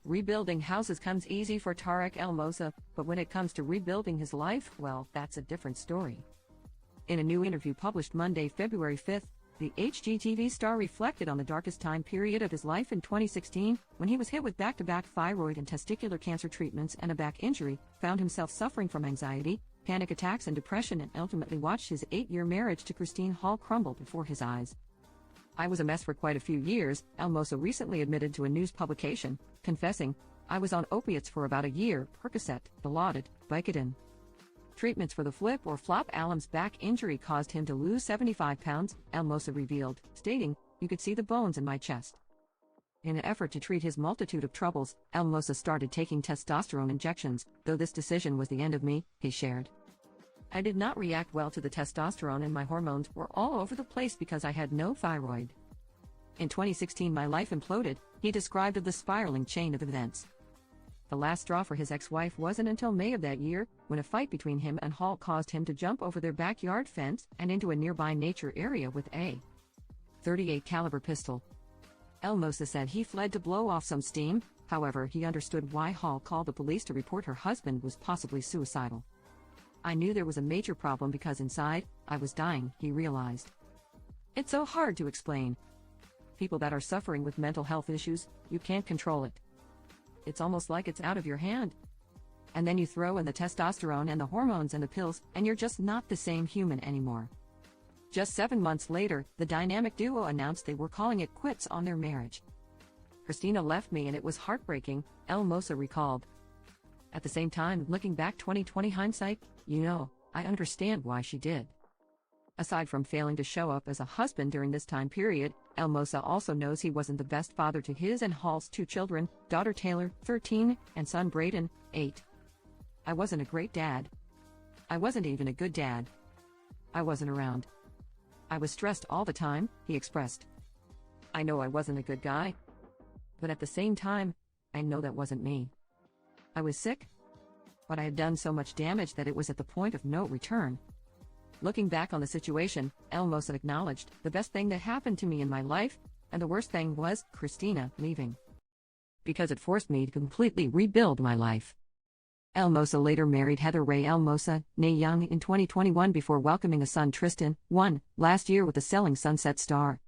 Rebuilding houses comes easy for Tarek El Moussa, but when it comes to rebuilding his life, well, that's a different story. In a new interview published Monday, February 5th, the HGTV star reflected on the darkest time period of his life in 2016, when he was hit with back-to-back thyroid and testicular cancer treatments and a back injury, found himself suffering from anxiety, panic attacks and depression, and ultimately watched his 8-year marriage to Christina crumble before his eyes. "I was a mess for quite a few years," El Moussa recently admitted to a news publication, confessing, "I was on opiates for about a year, Percocet, Dilaudid, Vicodin. Treatments for the flip or flop alum's back injury caused him to lose 75 pounds, El Moussa revealed, stating, "You could see the bones in my chest." In an effort to treat his multitude of troubles, El Moussa started taking testosterone injections, though this decision was the end of me, he shared. "I did not react well to the testosterone and my hormones were all over the place because I had no thyroid. In 2016 my life imploded," he described the spiraling chain of events. The last straw for his ex-wife wasn't until May of that year, when a fight between him and Hall caused him to jump over their backyard fence and into a nearby nature area with a .38 caliber pistol. El Moussa said he fled to blow off some steam, however he understood why Hall called the police to report her husband was possibly suicidal. "I knew there was a major problem because inside, I was dying," he realized. "It's so hard to explain. People that are suffering with mental health issues, you can't control it. It's almost like it's out of your hand. And then you throw in the testosterone and the hormones and the pills, and you're just not the same human anymore." Just 7 months later, the dynamic duo announced they were calling it quits on their marriage. "Christina left me and it was heartbreaking," El Moussa recalled. At the same time, looking back 2020 hindsight, I understand why she did. Aside from failing to show up as a husband during this time period, El Moussa also knows he wasn't the best father to his and Hall's 2 children, daughter Taylor, 13, and son Brayden, 8. "I wasn't a great dad. I wasn't even a good dad. I wasn't around. I was stressed all the time," he expressed. "I know I wasn't a good guy. But at the same time, I know that wasn't me. I was sick. But I had done so much damage that it was at the point of no return." Looking back on the situation, El Moussa acknowledged, "The best thing that happened to me in my life, and the worst thing was Christina leaving. Because it forced me to completely rebuild my life." El Moussa later married Heather Ray El Moussa, née Young, in 2021 before welcoming a son Tristan, 1, last year with the Selling Sunset star.